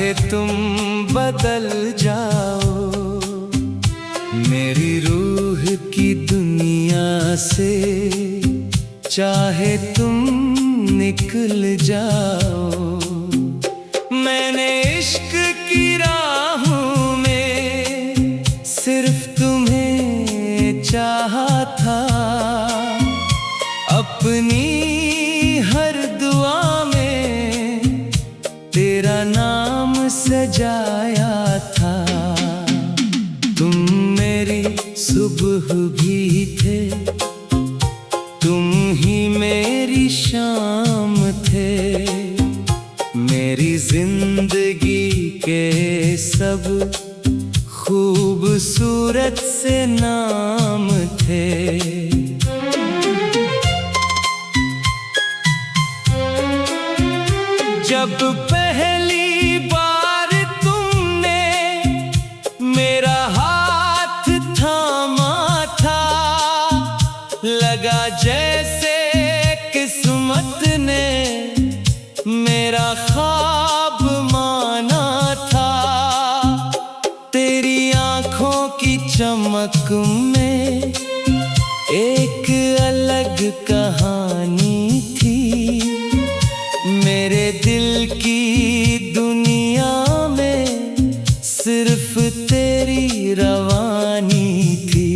चाहे तुम बदल जाओ, मेरी रूह की दुनिया से चाहे तुम निकल जाओ। मैंने इश्क की राहों में सिर्फ तुम्हें चाहा था, अपनी हर दुआ में तेरा नाम सजाया था। तुम मेरी सुबह भी थे, तुम ही मेरी शाम थे, मेरी जिंदगी के सब खूबसूरत से नाम थे। जब पहली बार तुमने मेरा हाथ थामा था, लगा जैसे किस्मत ने मेरा ख्वाब माना था। तेरी आंखों की चमक में एक अलग कहानी थी, मेरे दिल की दुनिया में सिर्फ तेरी रवानी थी।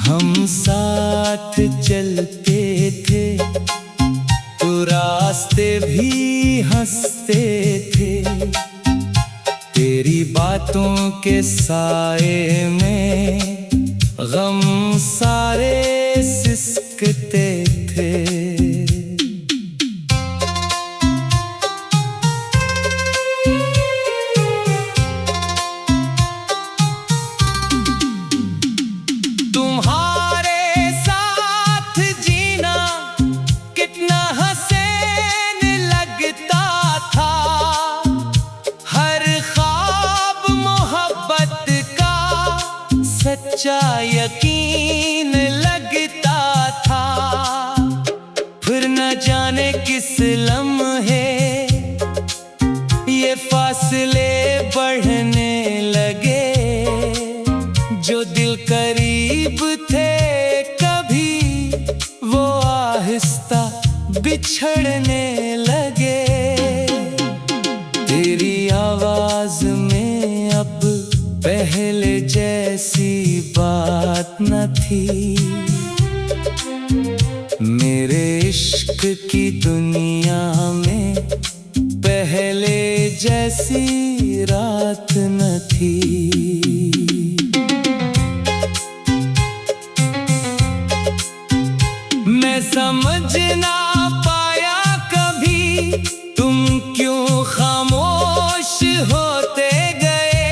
हम साथ चलते थे तो रास्ते भी हंसते थे, तेरी बातों के साए में गम सारे सिसकते थे। सच्चा यकीन लगता था, फिर न जाने किस लम्हे ये फासले बढ़ने लगे। जो दिल करीब थे कभी वो आहिस्ता बिछड़ने लगे। तेरी आवाज में अब पहले जैसी बात न थी, मेरे इश्क की दुनिया में पहले जैसी रात न थी। मैं समझ ना पाया कभी तुम क्यों खामोश होते गए,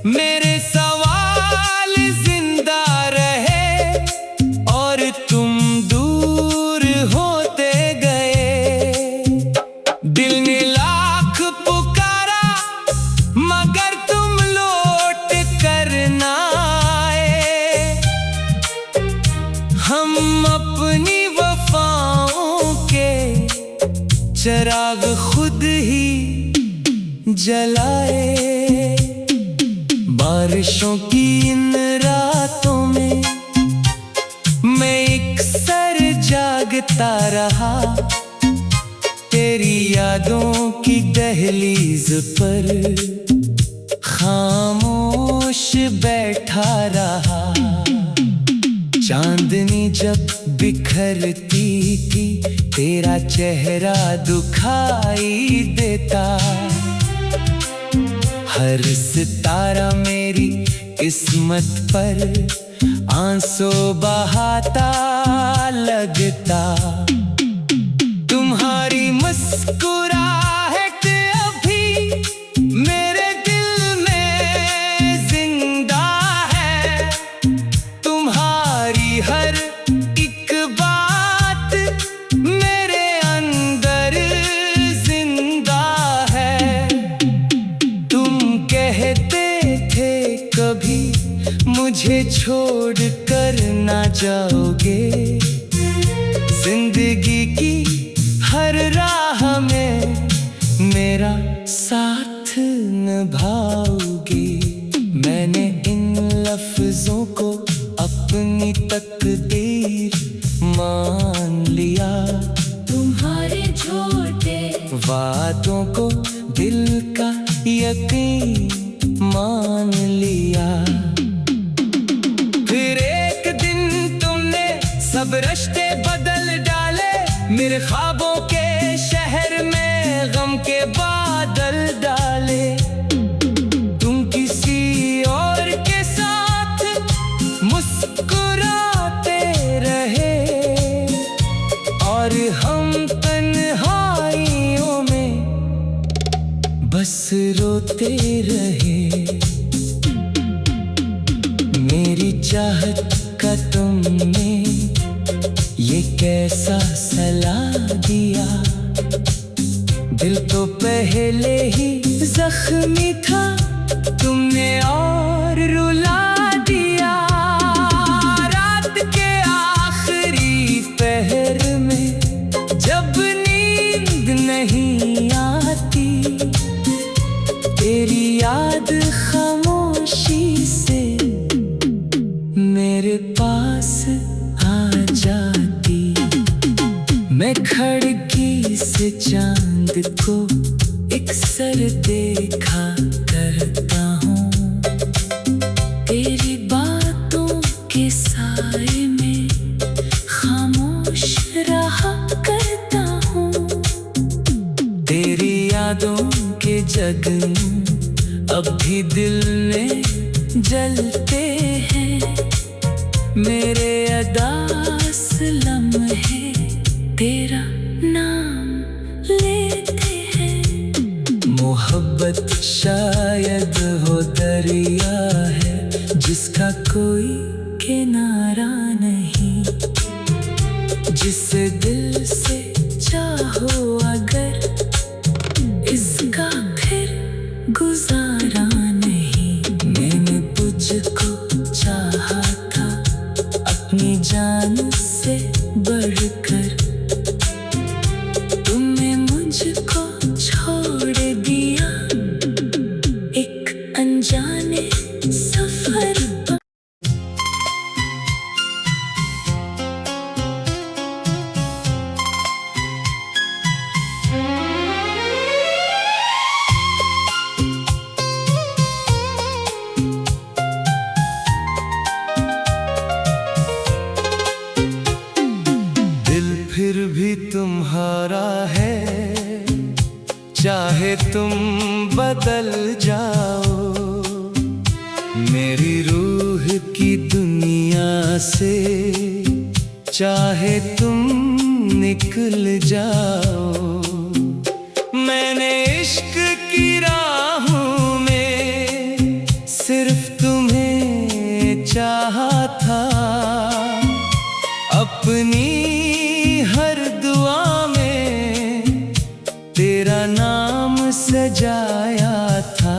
मेरे सवाल जिंदा रहे और तुम दूर होते गए। दिल ने लाख पुकारा मगर तुम लौट कर ना आए। हम अपनी वफाओं के चिराग खुद ही जलाए। बारिशों की इन रातों में मैं अक्सर जागता रहा, तेरी यादों की दहलीज पर खामोश बैठा रहा। चांदनी जब बिखरती थी तेरा चेहरा दुखाई देता, हर सितारा मेरी किस्मत पर आंसू बहाता लगता। तुम्हारी मुस्कुराहट अभी मेरे दिल में जिंदा है, तुम्हारी हर एक बात मेरे अंदर जिंदा है। तुम कहते थे कभी मुझे छोड़ कर ना जाओगे, जिंदगी की हर राह में मेरा साथ निभाओगी। मैंने इन लफ्जों को अपनी तकदीर मान लिया। तुम्हारे झूठे वादों को दिल का यकीन मान लिया। फिर एक दिन तुमने सब रिश्ते बदल डाले। मेरे ख्वाबों के शहर में गम के बादल डाले। तुम किसी और के साथ मुस्कुराते रहे और हम तन्हाइयों में बस रोते रहे। मेरी चाहत का तुमने ये कैसा सला दिया। दिल तो पहले ही जख्मी था, तुमने और रुला दिया। रात के आखिरी पहर में जब नींद नहीं आती, तेरी याद खामोशी से मेरे पास आ जाती। मैं खिड़की से चांद को अक्सर देखा करता हूँ। तेरी बातों के साए में खामोश रहा करता हूँ। तेरी यादों के जगनू अब भी दिल में जलते हैं। मेरे अदास लम्हे तेरा नाम लेते हैं। मोहब्बत शायद हो दरिया है जिसका कोई किनारा नहीं। जिसे दिल से चाहो अगर इसका फिर गुजारा नहीं। मैंने तुझको चाहा था अपनी जान से बढ़कर, तुमने मुझको छोड़ दिया एक अनजाने सफर पर। फिर भी तुम्हारा है, चाहे तुम बदल जाओ। मेरी रूह की दुनिया से चाहे तुम निकल जाओ। मैंने इश्क की राहों में सिर्फ तुम्हें चाहा था। अपनी हर दुआ में तेरा नाम सजाया था।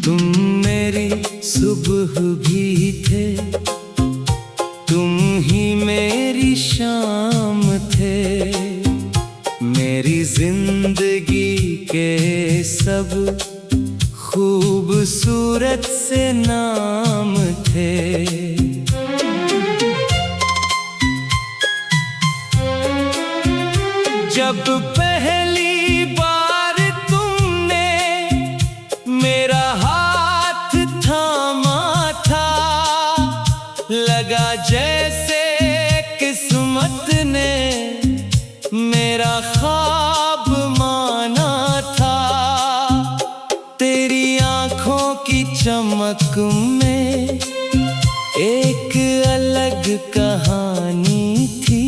तुम मेरी सुबह भी थे, तुम ही मेरी शाम थे। मेरी जिंदगी के सब खूबसूरत से नाम थे। जब पहली बार तुमने मेरा हाथ थामा था, लगा जैसे किस्मत ने मेरा ख्वाब माना था। तेरी आंखों की चमक में एक अलग कहानी थी।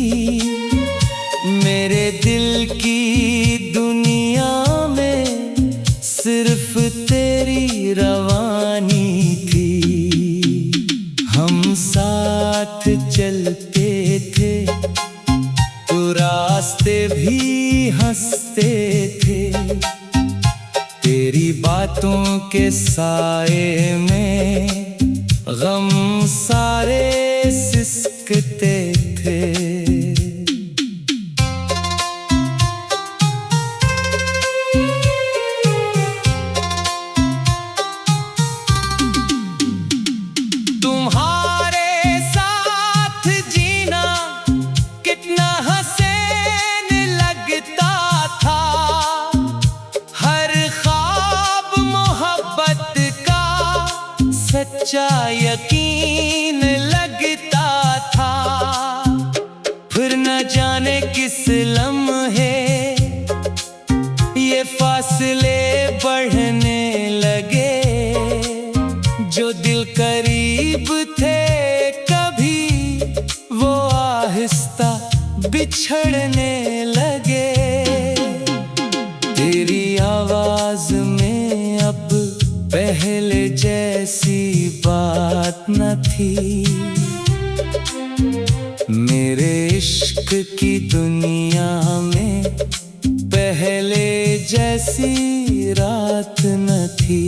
मेरे दिल की दुनिया में सिर्फ तेरी रवानी थी। हम साथ चलते थे तो रास्ते भी हंसते थे। तेरी बातों के साए में गम सारे सिसकते थे। यकीन लगता था, फिर न जाने किस लम्हे ये फासले बढ़ने लगे। जो दिल करीब थे कभी, वो आहिस्ता बिछड़ने लगे। तेरी आवाज में अब पहले जैसी बात न थी, मेरे इश्क की दुनिया में पहले जैसी रात न थी।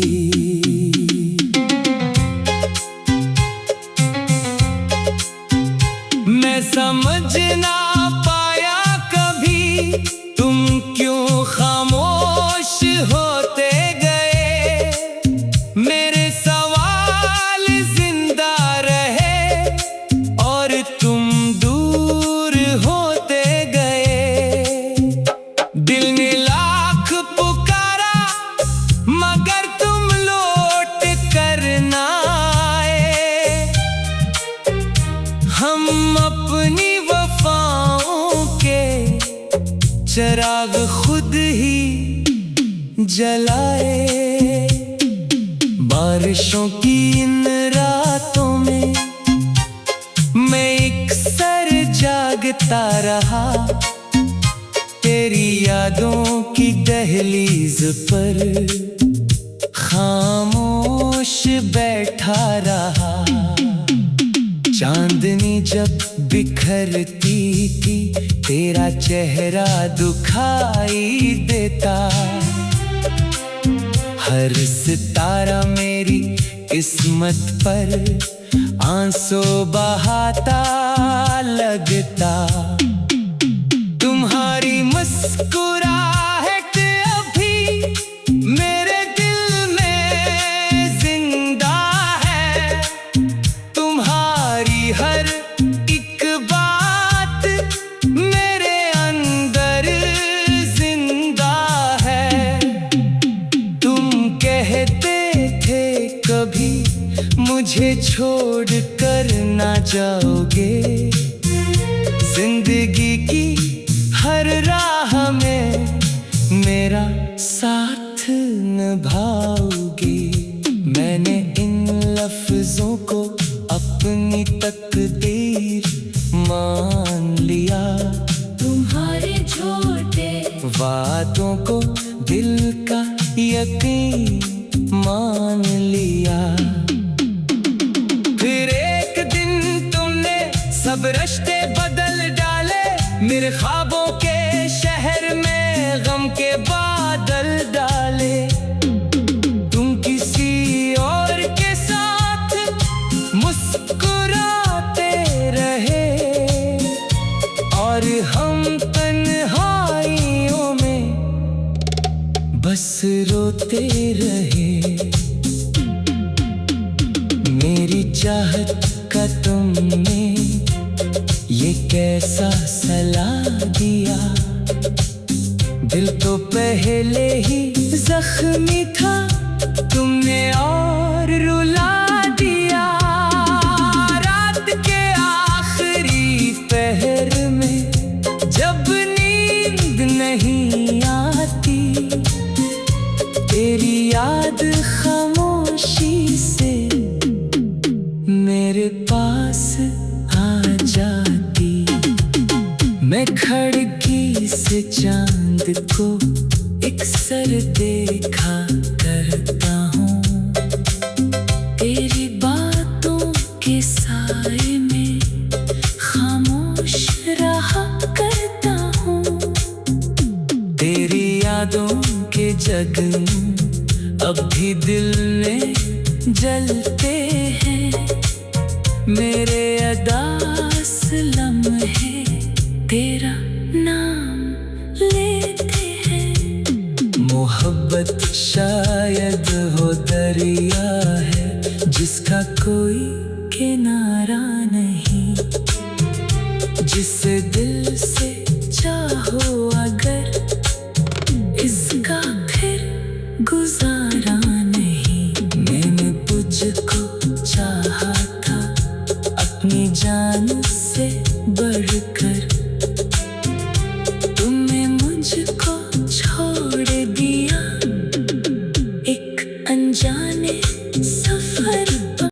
मैं समझ ना पाया कभी तुम क्यों खामोश होते गए। मेरे सवाल जिंदा रहे और तुम दूर होते गए। दिल ने लाख पुकारा मगर तुम लौट कर ना आए। हम अपनी वफाओं के चिराग खुद ही जलाए। बारिशों की इन रातों में मैं अक्सर जागता रहा। तेरी यादों की दहलीज पर खामोश बैठा रहा। चांदनी जब बिखरती थी, तेरा चेहरा दुखाई देता। हर सितारा मेरी किस्मत पर आंसू बहाता लगता। तुम्हारी मुस्कुराहट अभी मेरे दिल में जिंदा है। तुम्हारी हर एक बात मेरे अंदर जिंदा है। तुम कहते थे कभी मुझे छोड़ कर ना जाओगे। जिंदगी की हर राह में मेरा साथ निभाओगे। मैंने इन लफ्जों को अपनी तकदीर मान लिया। तुम्हारे झूठे वादों को दिल का यकीन मान लिया। फिर एक दिन तुमने सब रिश्ते बदल डाले। मेरे ख्वाबों के शहर में गम के बादल डाले। तुम किसी और के साथ मुस्कुराते रहे और हम तन्हाइयों में बस रोते रहे। मेरी चाहत का तुमने ये कैसा सला दिया। दिल तो पहले ही जख्मी था, तुमने और रुला दिया। रात के आखिरी पहर में जब नींद नहीं आती, तेरी याद खामोशी से मेरे पास आ जाती। मैं खिड़की से चांद को अक्सर देखा करता हूँ। तेरी बातों के साए में खामोश रहा करता हूँ। तेरी यादों के जगनू अब भी दिल में जलते हैं। मेरे अदास लम्हे तेरा नाम लेते हैं। मोहब्बत शायद हो दरिया है जिसका कोई किनारा नहीं। जिसे दिल से चाहो अगर इसका फिर गुजारा नहीं। मैंने तुझको चाहा अपनी जान से बढ़कर तुमने मुझको छोड़ दिया एक अनजाने सफर पर।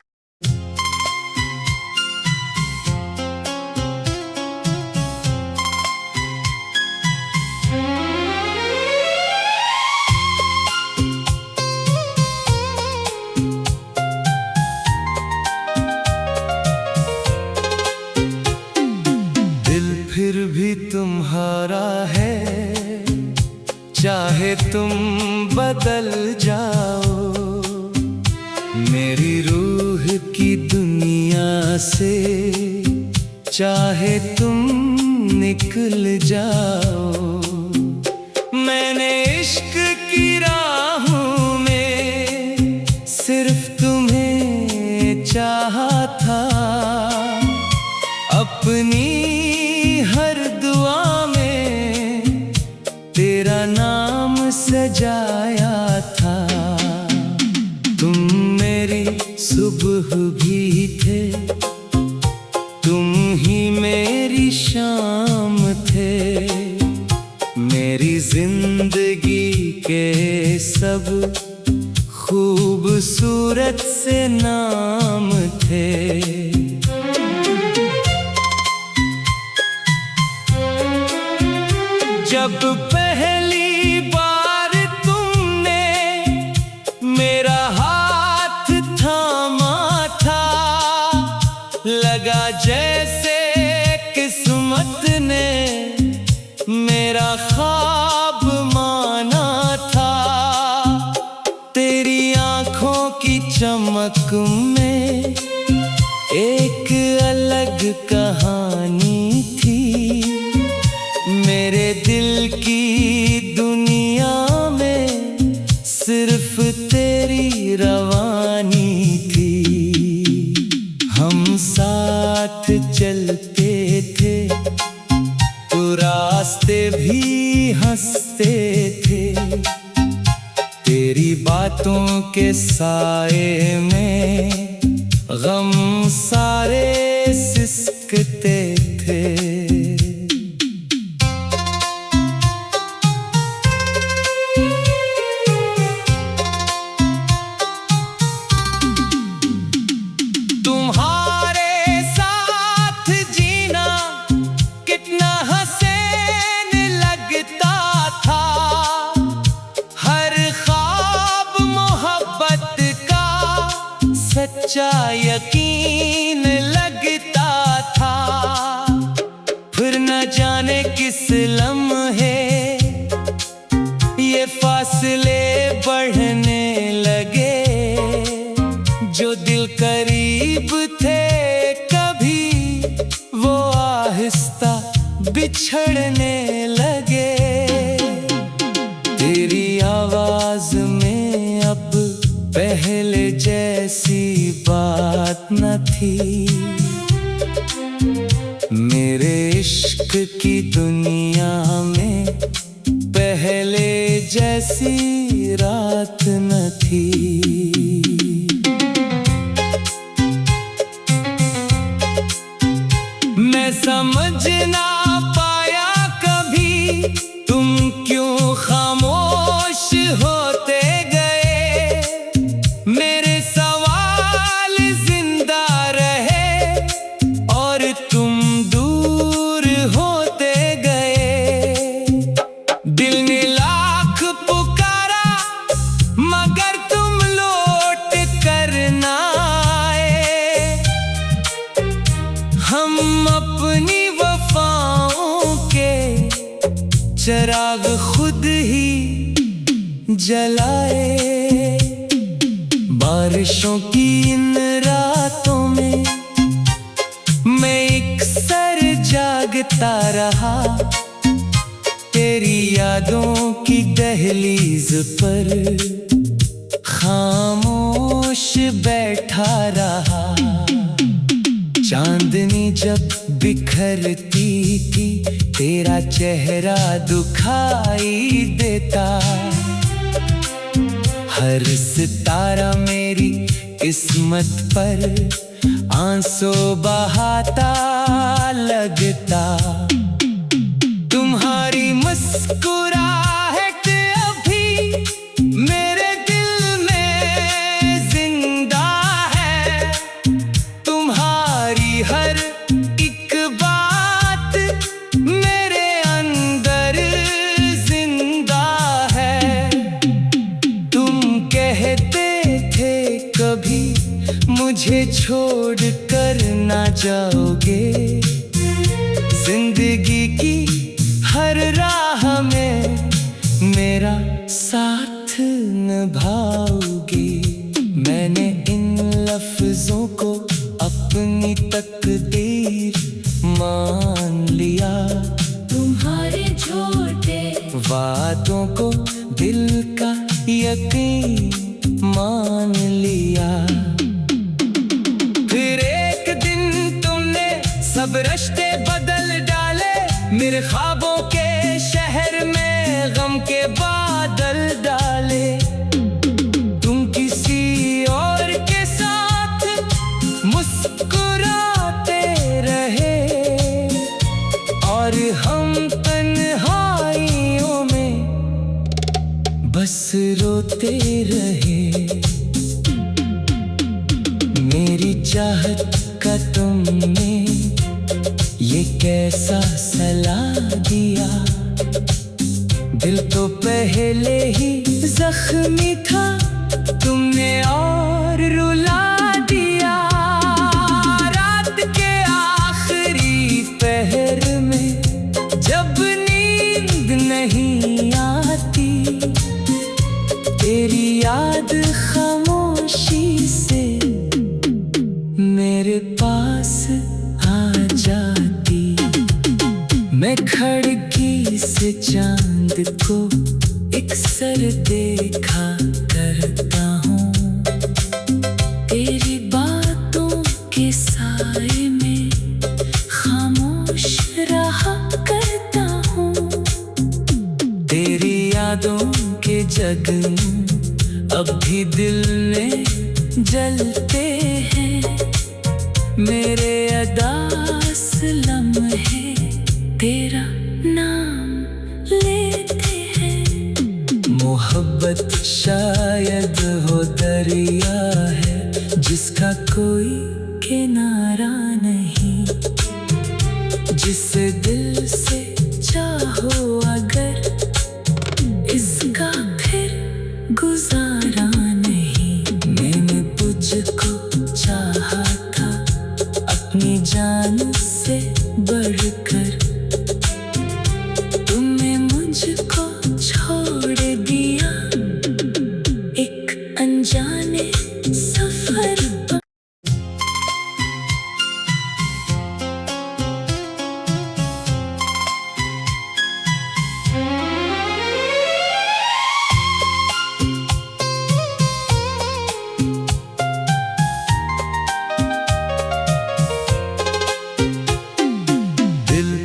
फिर भी तुम्हारा है, चाहे तुम बदल जाओ, मेरी रूह की दुनिया से चाहे तुम निकल जाओ। मैंने इश्क की राहों में सिर्फ तुम्हें चाहा था, अपनी हर दुआ में तेरा नाम सजाया था। तुम मेरी सुबह भी थे, तुम ही मेरी शाम थे, मेरी जिंदगी के सब खूबसूरत से नाम थे। जब पहली बार तुमने मेरा हाथ थामा था, लगा जैसे किस्मत ने मेरा ख्वाब माना था। तेरी आंखों की चमक में एक अलग कहानी थी, मेरे दिल की दुनिया में सिर्फ तेरी रवानी थी। हम साथ चलते थे तो रास्ते भी हंसते थे, तेरी बातों के साए में गम सारे सिसकते थे। तुम्हारे साथ जीना कितना हसीन लगता था, हर ख्वाब मोहब्बत का सच्चा यकीन लगता था। फिर न जाने किस लम्हे ये फासले बढ़ने लगे, जो दिल करीब थे कभी वो आहिस्ता बिछड़ने लगे। तेरी आवाज में अब पहले जैसी बात न थी, मेरे इश्क की दुनिया में पहले जैसी रात न थी। मैं समझ ना पाया कभी तुम क्यों खामोश होते गए, मेरे सवाल जिंदा रहे और तुम दूर होते गए। दिल ने लाख पुकारा मगर तुम लौट कर ना आए, हम अपनी वफाओं के चिराग खुद ही जलाए। बारिशों की इन रातों में मैं एक सर जागता रहा, तेरी यादों की दहलीज पर खामोश बैठा रहा। चांदनी जब बिखरती थी तेरा चेहरा दुखाई देता, हर सितारा मेरी किस्मत पर आंसू बहाता लगता। तुम्हारी मुस्कुराहट अभी मेरे दिल में जिंदा है। तुम्हारी हर एक बात मेरे अंदर जिंदा है। तुम कहते थे कभी मुझे छोड़ कर ना जाओगे। जिंदगी की हर राह में मेरा साथ निभाओगे। मैंने इन लफ्जों को अपनी तकदीर मान लिया। तुम्हारे झूठे वादों को दिल का यकीन मान लिया। फिर एक दिन तुमने सब रिश्ते बदल डाले। मेरे ख्वाबों के शहर में गम के बादल डाले। तुम किसी और के साथ मुस्कुराते रहे और हम तन्हाइयों में बस रोते रहे। मेरी चाहत का तुमने ये कैसा सला दिया। दिल तो पहले ही जख्मी था, तुमने और रुला दिया। रात के आखिरी पहर में जब नींद नहीं आती, तेरी याद खामोशी से मेरे पास आ जाती। मैं खिड़की से चांद को अक्सर देखा करता हूँ। तेरी बातों के साए में खामोश रहा करता हूँ। तेरी यादों के जगनू अब भी दिल में जलते हैं। मेरे अदास लम्हे तेरा नाम लेते हैं। मोहब्बत शायद हो दरिया है जिसका कोई किनारा नहीं। जिसे दिल से चाहो अगर इसका फिर गुजारा नहीं। मैंने तुझको चाहा था अपनी जान से बढ़कर। तुमने मुझको छोड़ दिया एक अनजाने सफर पर।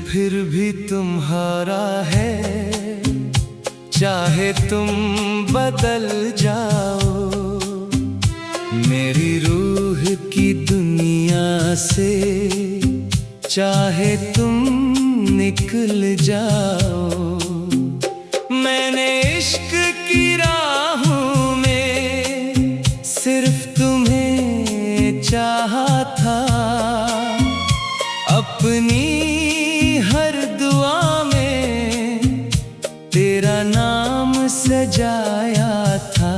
फिर भी तुम्हारा है, चाहे तुम बदल जाओ। मेरी रूह की दुनिया से चाहे तुम निकल जाओ। मैंने इश्क की राहों में सिर्फ तुम्हें चाहा था। अपनी हर दुआ में तेरा नाम सजाया था।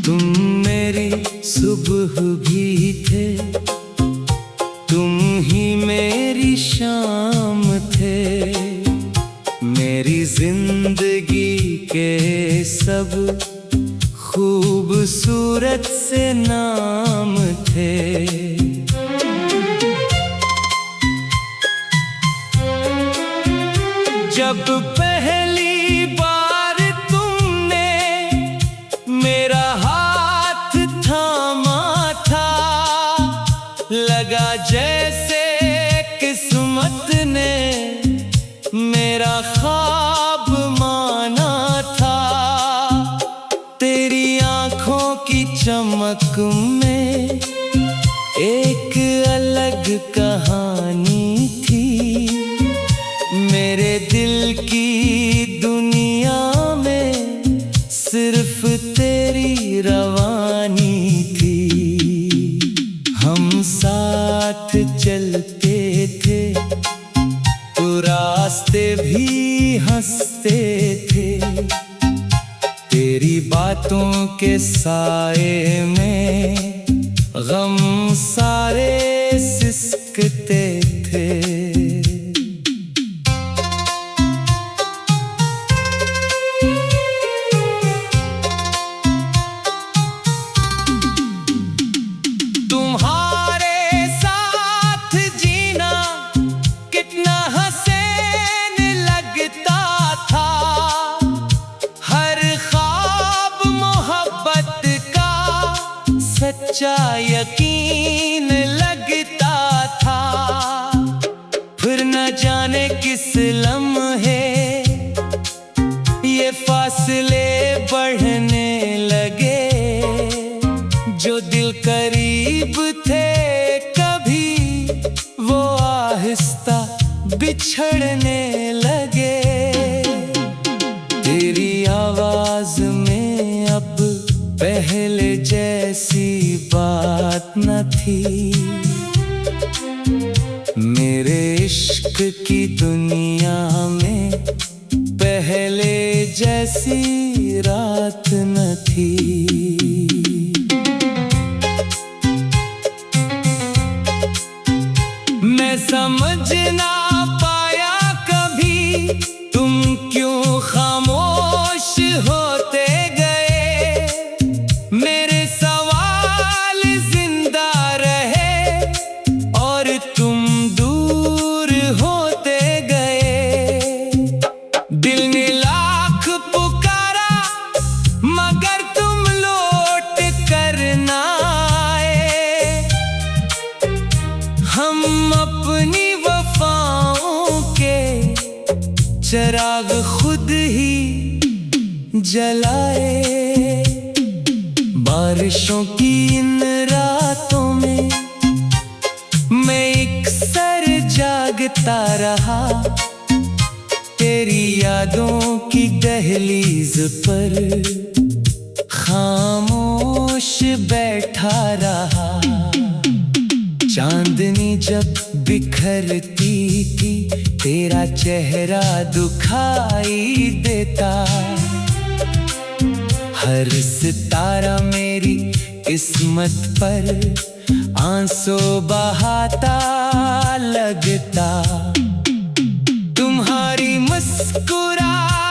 तुम मेरी सुबह भी थे, तुम ही मेरी शाम थे। मेरी जिंदगी के सब खूबसूरत से नाम थे। जब पहली बार तुमने मेरा हाथ थामा था, लगा जैसे किस्मत ने मेरा ख्वाब माना था। तेरी आंखों की चमक में एक कहानी थी, मेरे दिल की दुनिया में सिर्फ तेरी रवानी थी। हम साथ चलते थे तो रास्ते भी हंसते थे, तेरी बातों के साए में गम सारे सिसकते थे। तुम्हारे साथ जीना कितना हसीन लगता था, हर ख्वाब मोहब्बत का सच्चा यकीन लगता था। फिर न जाने किस लम्हे ये फासले बढ़ने लगे, जो दिल करीब थे कभी वो आहिस्ता बिछड़ने लगे। तेरी आवाज में अब पहले जैसी बात न थी, मेरे इश्क की दुनिया में पहले जैसी रात न थी। मैं समझ ना पाया कभी तुम क्यों खामोश होते गए, मेरे सवाल जिंदा रहे और तुम दूर होते गए। दिल ने लाख पुकारा मगर तुम लौट कर ना आए, हम अपनी वफाओं के चिराग खुद ही जलाए। बारिशों की इन रातों में मैं एक सर जागता रहा, तेरी यादों की दहलीज पर खामोश बैठा रहा। चांदनी जब बिखरती थी तेरा चेहरा दुखाई देता, हर सितारा मेरी किस्मत पर आंसू बहाता लगता। तुम्हारी मुस्कुराहट